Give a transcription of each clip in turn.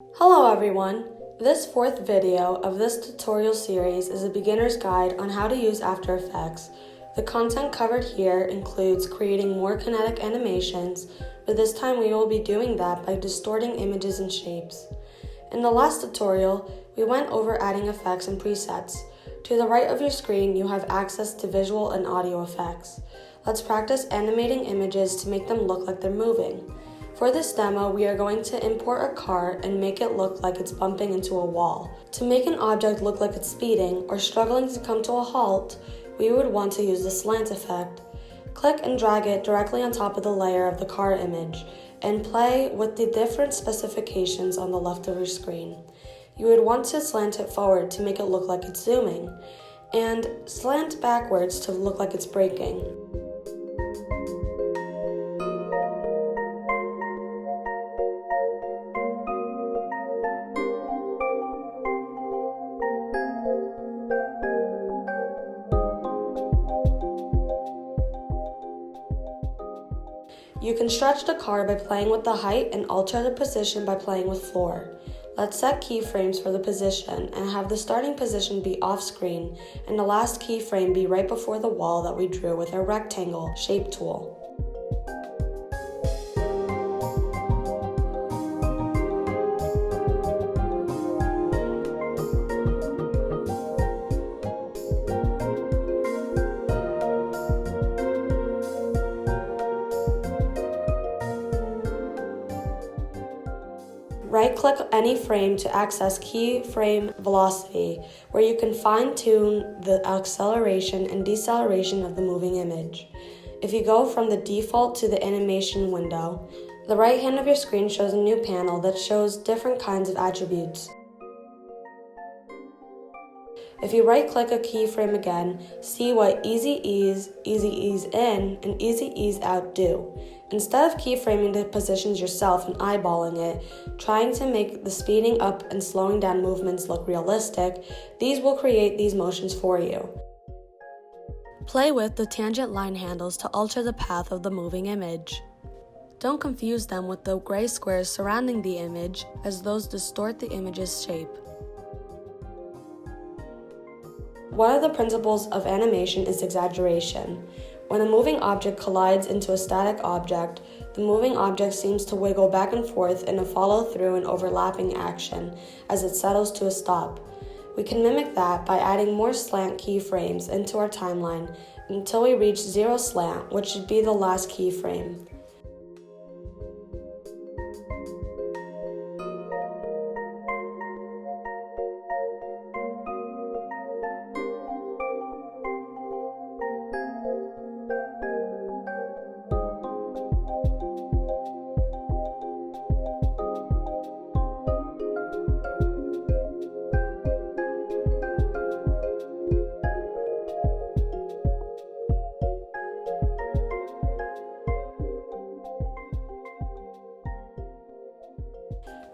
Hello everyone! This fourth video of this tutorial series is a beginner's guide on how to use After Effects. The content covered here includes creating more kinetic animations, but this time we will be doing that by distorting images and shapes. In the last tutorial, we went over adding effects and presets. To the right of your screen, you have access to visual and audio effects. Let's practice animating images to make them look like they're moving. For this demo, we are going to import a car and make it look like it's bumping into a wall. To make an object look like it's speeding or struggling to come to a halt, we would want to use the slant effect. Click and drag it directly on top of the layer of the car image and play with the different specifications on the left of your screen. You would want to slant it forward to make it look like it's zooming, and slant backwards to look like it's braking. You can stretch the car by playing with the height and alter the position by playing with floor. Let's set keyframes for the position and have the starting position be off screen and the last keyframe be right before the wall that we drew with our rectangle shape tool. Right-click any frame to access keyframe velocity, where you can fine-tune the acceleration and deceleration of the moving image. If you go from the default to the animation window, the right hand of your screen shows a new panel that shows different kinds of attributes. If you right-click a keyframe again, see what Easy Ease In, and Easy Ease Out do. Instead of keyframing the positions yourself and eyeballing it, trying to make the speeding up and slowing down movements look realistic, these will create these motions for you. Play with the tangent line handles to alter the path of the moving image. Don't confuse them with the gray squares surrounding the image, as those distort the image's shape. One of the principles of animation is exaggeration. When a moving object collides into a static object, the moving object seems to wiggle back and forth in a follow-through and overlapping action as it settles to a stop. We can mimic that by adding more slant keyframes into our timeline until we reach 0 slant, which should be the last keyframe.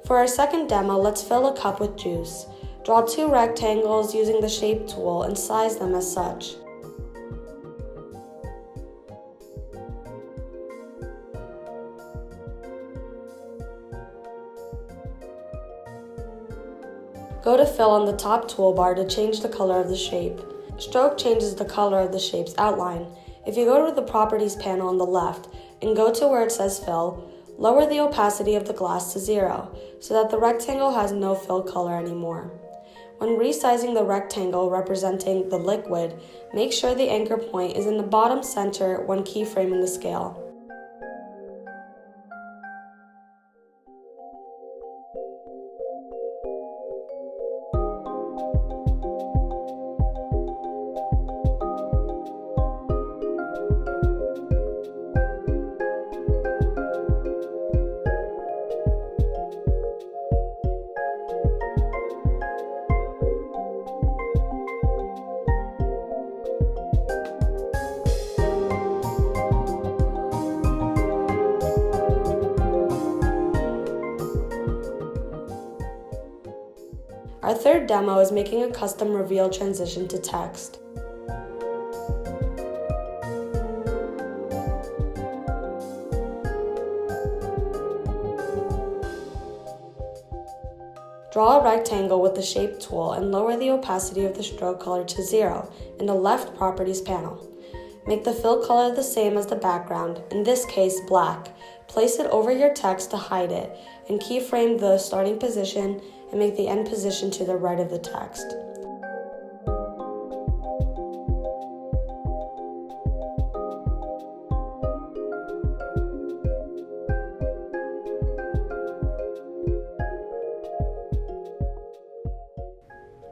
For our second demo, let's fill a cup with juice. Draw 2 rectangles using the shape tool and size them as such. Go to Fill on the top toolbar to change the color of the shape. Stroke changes the color of the shape's outline. If you go to the Properties panel on the left and go to where it says Fill, lower the opacity of the glass to 0 so that the rectangle has no fill color anymore. When resizing the rectangle representing the liquid, make sure the anchor point is in the bottom center when keyframing the scale. Our third demo is making a custom reveal transition to text. Draw a rectangle with the Shape tool and lower the opacity of the stroke color to 0 in the left Properties panel. Make the fill color the same as the background, in this case black. Place it over your text to hide it, and keyframe the starting position and make the end position to the right of the text.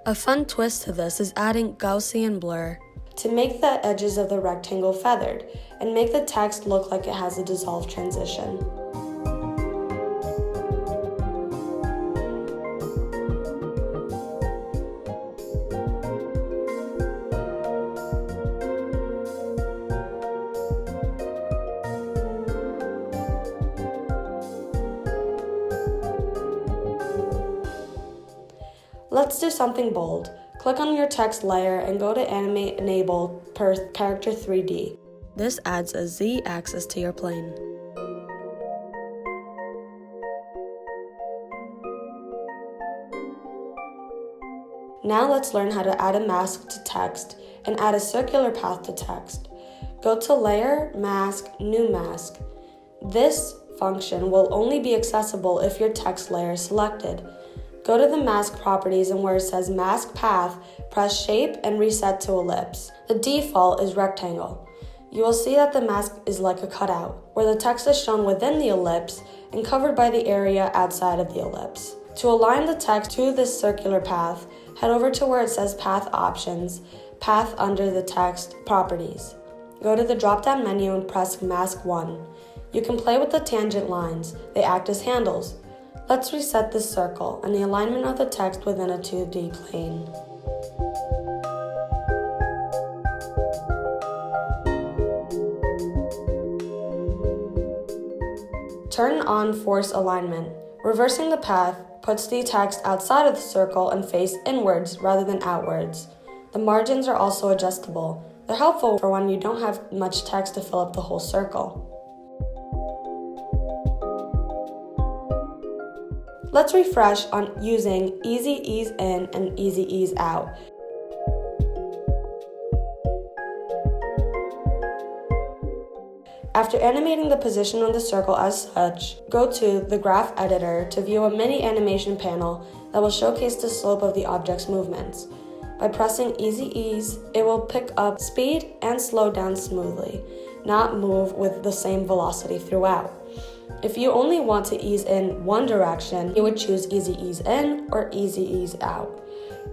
A fun twist to this is adding Gaussian blur to make the edges of the rectangle feathered and make the text look like it has a dissolve transition. Let's do something bold. Click on your text layer and go to Animate Enable per Character 3D. This adds a Z-axis to your plane. Now let's learn how to add a mask to text and add a circular path to text. Go to Layer, Mask, New Mask. This function will only be accessible if your text layer is selected. Go to the mask properties and where it says mask path, press shape and reset to ellipse. The default is rectangle. You will see that the mask is like a cutout, where the text is shown within the ellipse and covered by the area outside of the ellipse. To align the text to this circular path, head over to where it says path options, path under the text properties. Go to the drop-down menu and press mask 1. You can play with the tangent lines. They act as handles. Let's reset this circle and the alignment of the text within a 2D plane. Turn on Force Alignment. Reversing the path puts the text outside of the circle and face inwards rather than outwards. The margins are also adjustable. They're helpful for when you don't have much text to fill up the whole circle. Let's refresh on using Easy Ease In and Easy Ease Out. After animating the position of the circle as such, go to the Graph Editor to view a mini animation panel that will showcase the slope of the object's movements. By pressing Easy Ease, it will pick up speed and slow down smoothly, not move with the same velocity throughout. If you only want to ease in one direction, you would choose Easy Ease In or Easy Ease Out.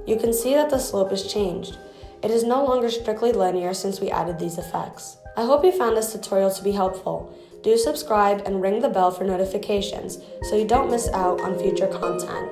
You can see that the slope is changed. It is no longer strictly linear since we added these effects. I hope you found this tutorial to be helpful. Do subscribe and ring the bell for notifications so you don't miss out on future content.